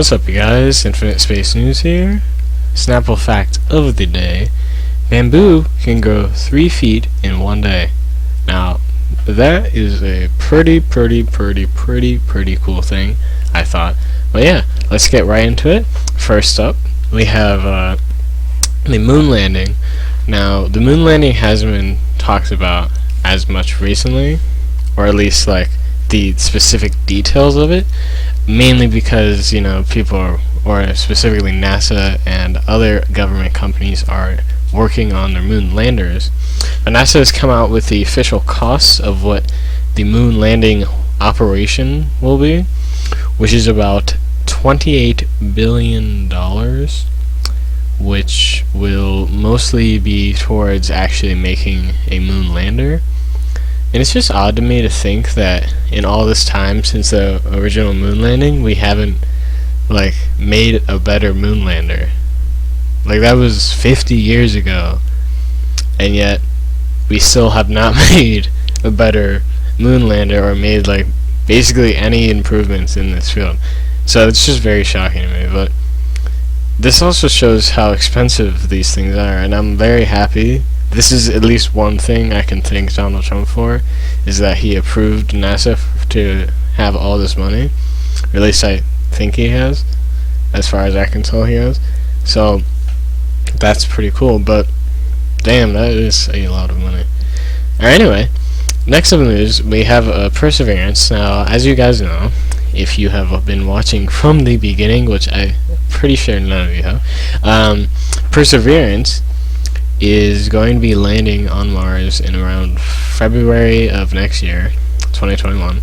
What's up, you guys? Infinite Space News here. Snapple fact of the day: bamboo can grow 3 feet in 1 day. Now, that is a pretty cool thing, I thought. But yeah, let's get right into it. First up, we have the moon landing. Now, the moon landing hasn't been talked about as much recently, or at least like the specific details of it, mainly because people are, or specifically NASA and other government companies are working on their moon landers. But NASA has come out with the official costs of what the moon landing operation will be, which is about $28 billion, which will mostly be towards actually making a moon lander. And it's just odd to me to think that in all this time since the original moon landing, we haven't made a better moon lander. That was 50 years ago, and yet we still have not made a better moon lander or made basically any improvements in this field. So it's just very shocking to me. But this also shows how expensive these things are, and I'm very happy. This is at least one thing I can thank Donald Trump for, is that he approved NASA to have all this money. Or at least I think he has. As far as I can tell, he has. So that's pretty cool, but damn, that is a lot of money. Alright, anyway, next up in the news, we have Perseverance. Now, as you guys know, if you have been watching from the beginning, which I'm pretty sure none of you have, Perseverance is going to be landing on Mars in around February of next year, 2021.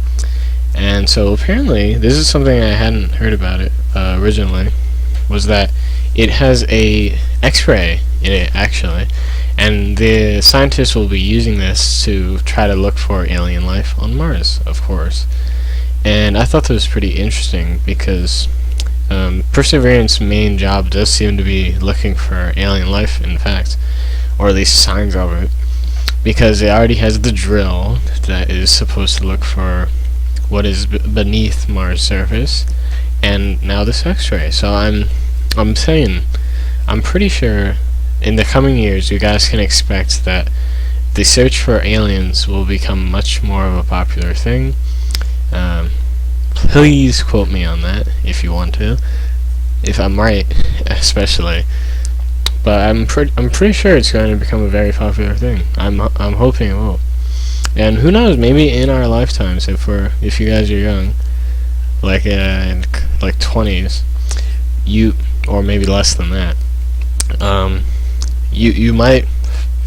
And so apparently, this is something I hadn't heard about it originally, was that it has a X-ray in it, actually, and the scientists will be using this to try to look for alien life on Mars, of course. And I thought that was pretty interesting because Perseverance's main job does seem to be looking for alien life, in fact, or at least signs of it, because it already has the drill that is supposed to look for what is beneath Mars' surface, and now this X-ray. So I'm saying, I'm pretty sure in the coming years you guys can expect that the search for aliens will become much more of a popular thing. Please quote me on that if you want to, if I'm right, especially. But I'm pretty sure it's going to become a very popular thing. I'm hoping it will. And who knows? Maybe in our lifetimes, if you guys are young, in 20s, or maybe less than that, you might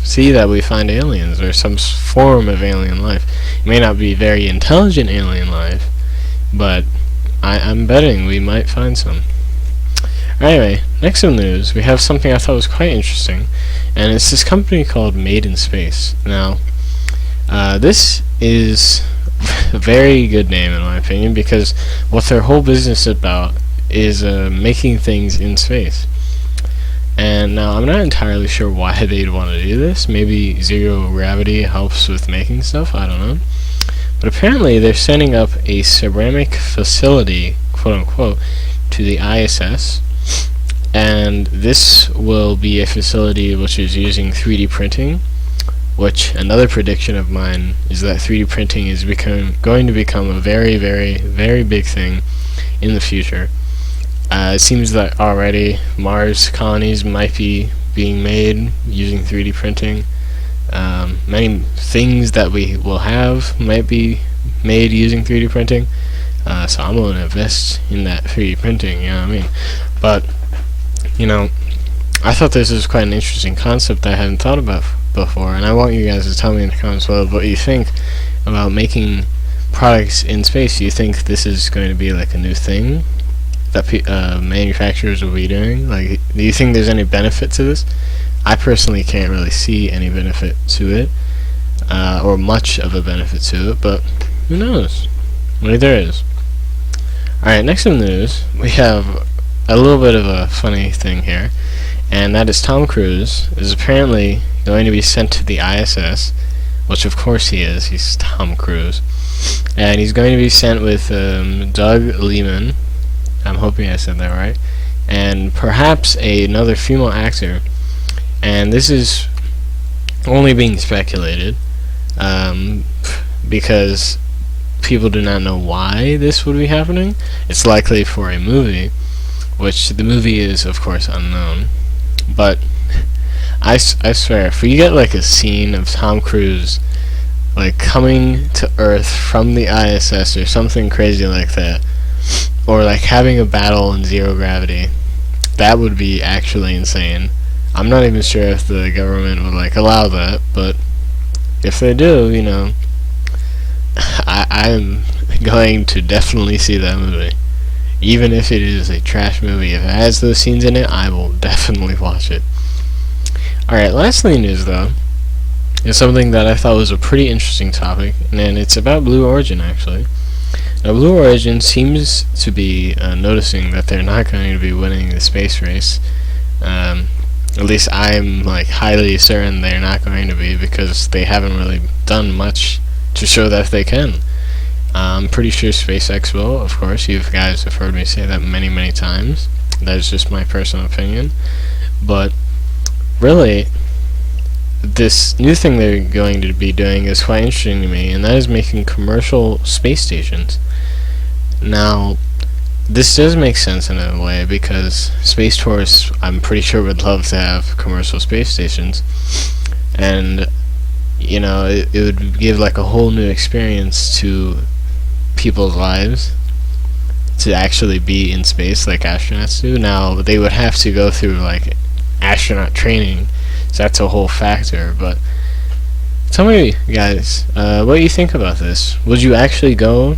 see that we find aliens or some form of alien life. It may not be very intelligent alien life, but I'm betting we might find some. Anyway, next in the news, we have something I thought was quite interesting, and it's this company called Made in Space. Now, this is a very good name in my opinion, because what their whole business is about is making things in space. And now, I'm not entirely sure why they'd want to do this. Maybe zero gravity helps with making stuff, I don't know. But apparently they're setting up a ceramic facility, quote unquote, to the ISS. And this will be a facility which is using 3D printing, which another prediction of mine is that 3D printing is going to become a very big thing in the future. It seems that already Mars colonies might be being made using 3D printing. Many things that we will have might be made using 3D printing. So I'm going to invest in that 3D printing, you know what I mean? But I thought this was quite an interesting concept that I hadn't thought about before, and I want you guys to tell me in the comments below what you think about making products in space. Do you think this is going to be a new thing that manufacturers will be doing? Do you think there's any benefit to this? I personally can't really see any benefit to it, or much of a benefit to it, but who knows? Maybe there is. Alright, next in the news, we have a little bit of a funny thing here, and that is Tom Cruise is apparently going to be sent to the ISS, which of course he is. He's Tom Cruise, and he's going to be sent with Doug Liman, I'm hoping I said that right. And perhaps another female actor. And this is only being speculated, because people do not know why this would be happening. It's likely for a movie, which the movie is, of course, unknown. But I swear, if we get like a scene of Tom Cruise like coming to Earth from the ISS or something crazy like that, or like having a battle in zero gravity, that would be actually insane. I'm not even sure if the government would like allow that, but if they do, you know, I'm going to definitely see that movie. Even if it is a trash movie, if it has those scenes in it, I will definitely watch it. Alright, lastly in news though, is something that I thought was a pretty interesting topic, and it's about Blue Origin actually. Now Blue Origin seems to be noticing that they're not going to be winning the space race. At least I'm like highly certain they're not going to be, because they haven't really done much to show that they can. I'm pretty sure SpaceX will, of course. You guys have heard me say that many times. That is just my personal opinion. But really, this new thing they're going to be doing is quite interesting to me, and that is making commercial space stations. Now, this does make sense in a way, because space tourists, I'm pretty sure, would love to have commercial space stations, and you know, it would give like a whole new experience to people's lives to actually be in space like astronauts do. Now, they would have to go through like astronaut training, so that's a whole factor. But tell me, guys, what you think about this. Would you actually go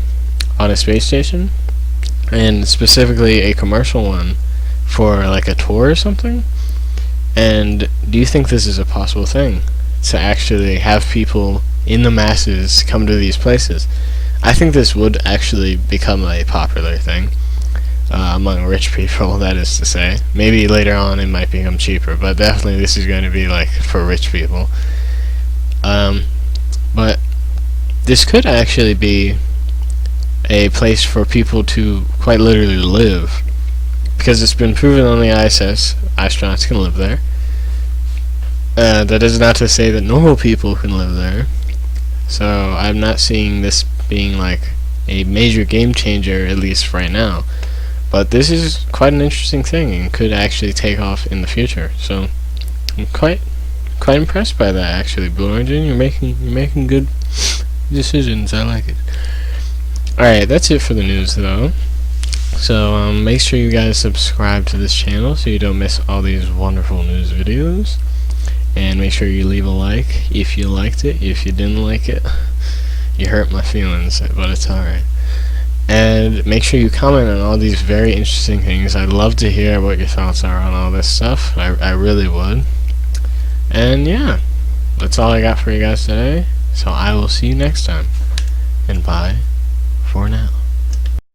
on a space station, and specifically a commercial one, for like a tour or something? And do you think this is a possible thing, to actually have people in the masses come to these places? I think this would actually become a popular thing among rich people, that is to say. Maybe later on it might become cheaper, but definitely this is going to be like for rich people. But this could actually be a place for people to quite literally live, because it's been proven on the ISS astronauts can live there. That is not to say that normal people can live there, so I'm not seeing this being like a major game changer, at least right now. But this is quite an interesting thing and could actually take off in the future. So I'm quite impressed by that actually, Blue Origin. You're making good decisions. I like it. Alright, that's it for the news though. So make sure you guys subscribe to this channel so you don't miss all these wonderful news videos. And make sure you leave a like if you liked it. If you didn't like it, you hurt my feelings, but it's alright. And make sure you comment on all these very interesting things. I'd love to hear what your thoughts are on all this stuff. I really would. And yeah, that's all I got for you guys today. So I will see you next time. And bye for now.